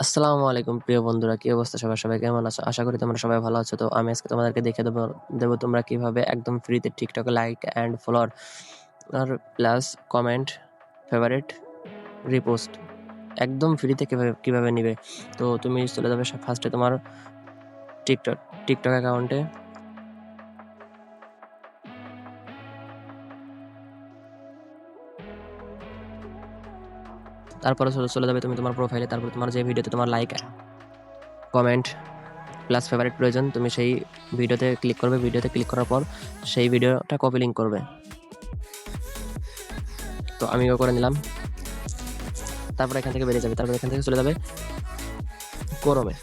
আসসালামু আলাইকুম প্রিয় বন্ধুরা, কি অবস্থা সবার? সবাই কেমন আছো? আশা করি তোমরা সবাই ভালো আছো। তো আমি আজকে তোমাদেরকে দেখিয়ে দেবো তোমরা কিভাবে একদম ফ্রিতে টিকটকে লাইক অ্যান্ড ফলোয়ার আর প্লাস কমেন্ট, ফেভারিট, রিপোস্ট একদম ফ্রিতে কিভাবে নিবে। তো তুমি চলে যাবে ফার্স্টে তোমার টিকটক টিকটক অ্যাকাউন্টে। তারপরে চলে যাবে তুমি তোমার প্রোফাইলে। তারপর তোমার যে ভিডিওতে তোমার লাইক, কমেন্ট প্লাস ফেভারিট প্রয়োজন, তুমি সেই ভিডিওতে ক্লিক করবে। ভিডিওতে ক্লিক করার পর সেই ভিডিওটা কপি লিঙ্ক করবে। তো আমিও করে নিলাম। তারপর এখান থেকে বেরিয়ে যাবে। তারপর এখান থেকে চলে যাবে ক্রোমে।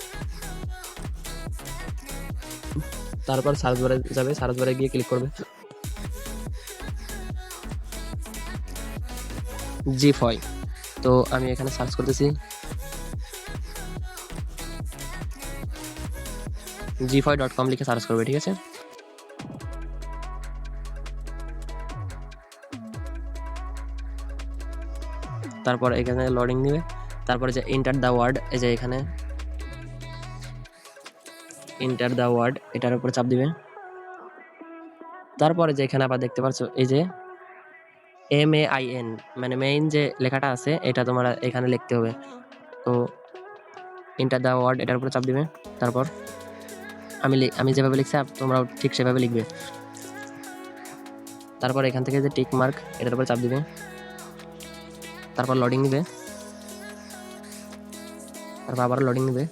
তারপর সার্চ বারে যাবে। সার্চ বারে গিয়ে ক্লিক করবে জিফয়। তো আমি এখানে সার্চ করতেছি gfoy.com লিখে সার্চ করবে, ঠিক আছে? তারপর এখানে লোডিং নিবে। তারপরে যে এন্টার দ্য ওয়ার্ড, এই যে এখানে এন্টার দ্য ওয়ার্ড, এটার উপরে চাপ দিবে। তারপরে যে এখানে আবার দেখতে পাচ্ছ এই যে MAIN, মানে মেইন যে লেখাটা আছে এটা তোমার এখানে লিখতে হবে। তো এন্টার দ্য ওয়ার্ড, এটার উপরে চাপ দিবে। তারপর আমি যেভাবে লিখছি তোমরাও ঠিক সেভাবে লিখবে। তারপর এখান থেকে যে টিক মার্ক, এটার উপরে চাপ দিবে। তারপর লোডিং নিবে। তারপর আবার লোডিং নিবে।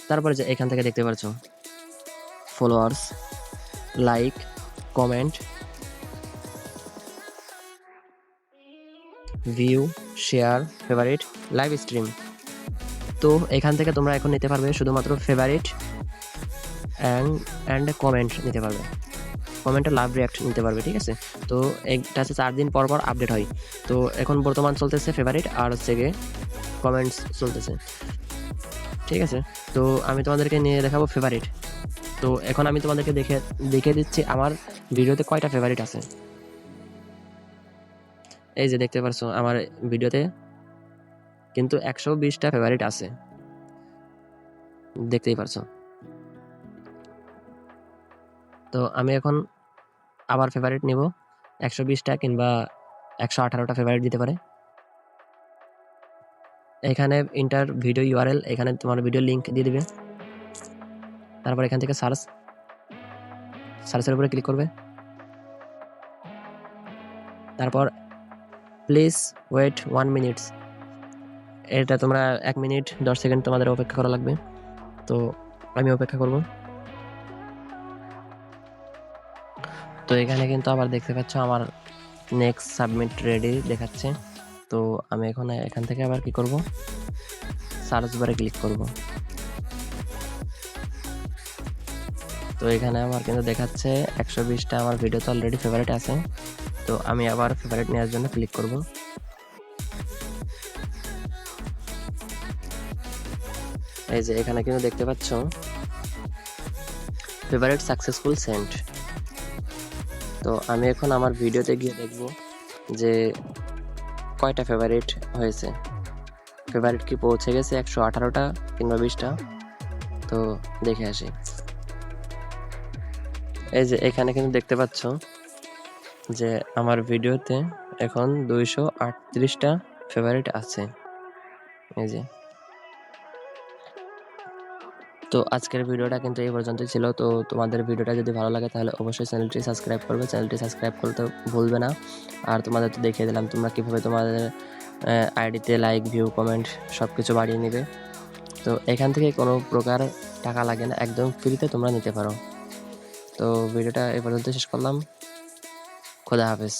তারপরে যে এখান থেকে দেখতে পাচ্ছ followers, like, comment, view, share, favourite, live stream. তো এখান থেকে তোমরা এখন নিতে পারবে শুধুমাত্র ফেভারিট অ্যান্ড কমেন্ট নিতে পারবে। কমেন্টে লাভ রিয়াক্ট নিতে পারবে, ঠিক আছে? তো এটা হচ্ছে 4 দিন পর পর আপডেট হয়। তো এখন বর্তমান চলতেছে ফেভারিট আর হচ্ছে গিয়ে কমেন্টস চলতেছে, ঠিক আছে? তো আমি তোমাদেরকে নিয়ে দেখাবো ফেভারিট। তো এখন আমি তোমাদেরকে দেখে দিচ্ছি আমার ভিডিওতে কয়টা ফেভারিট আছে। এই যে দেখতে পারছো আমার ভিডিওতে কিন্তু 120টা ফেভারিট আছে, দেখতেই পারছো। তো আমি এখন আবার ফেভারিট নিব। 120টা কিংবা 118টা ফেভারিট দিতে পারে। এখানে ইন্টার ভিডিও ইউআরএল, এখানে তোমার ভিডিও লিঙ্ক দিয়ে দিবে। তারপর এখান থেকে সার্চের উপরে ক্লিক করবে। তারপর প্লিজ ওয়েট 1 মিনিটস, এটা তোমরা 1 মিনিট 10 সেকেন্ড তোমাদের অপেক্ষা করা লাগবে। তো আমি অপেক্ষা করব। তো এখানে কিন্তু আবার দেখতে পাচ্ছ আমার নেক্সট সাবমিট রেডি দেখাচ্ছে। তো আমি এখন এখান থেকে আবার কি করব, সার্চ বারে ক্লিক করব। তো এখানে আমার কিন্তু দেখাচ্ছে 120টা আমার ভিডিওতে অলরেডি ফেভারিট আছে। তো আমি আবার ফেভারিট নেওয়ার জন্য ক্লিক করব। এই যে এখানে কিন্তু দেখতে পাচ্ছ ফেভারিট সাকসেসফুল সেন্ট। তো আমি এখন আমার ভিডিওতে গিয়ে দেখব যে কয়টা ফেভারিট হয়েছে। ফেভারিট কি পৌঁছে গেছে 118টা কিংবা 20টা? তো দেখে আসি। এই যে এখানে কিন্তু দেখতে পাচ্ছ যে আমার ভিডিওতে এখন 238টা ফেভারিট আছে, এই যে। তো আজকের ভিডিওটা কিন্তু এই পর্যন্তই ছিল। তো তোমাদের ভিডিওটা যদি ভালো লাগে তাহলে অবশ্যই চ্যানেলটি সাবস্ক্রাইব করবে। চ্যানেলটি সাবস্ক্রাইব করতে ভুলবে না। আর তোমাদের তো দেখিয়ে দিলাম তোমরা কীভাবে তোমাদের আইডিতে লাইক, ভিউ, কমেন্ট সব কিছু বাড়িয়ে নেবে। তো এখান থেকে কোনো প্রকার টাকা লাগে না, একদম ফ্রিতে তোমরা নিতে পারো। তো ভিডিওটা এই পর্যন্ত শেষ করলাম। খোদা হাফেজ।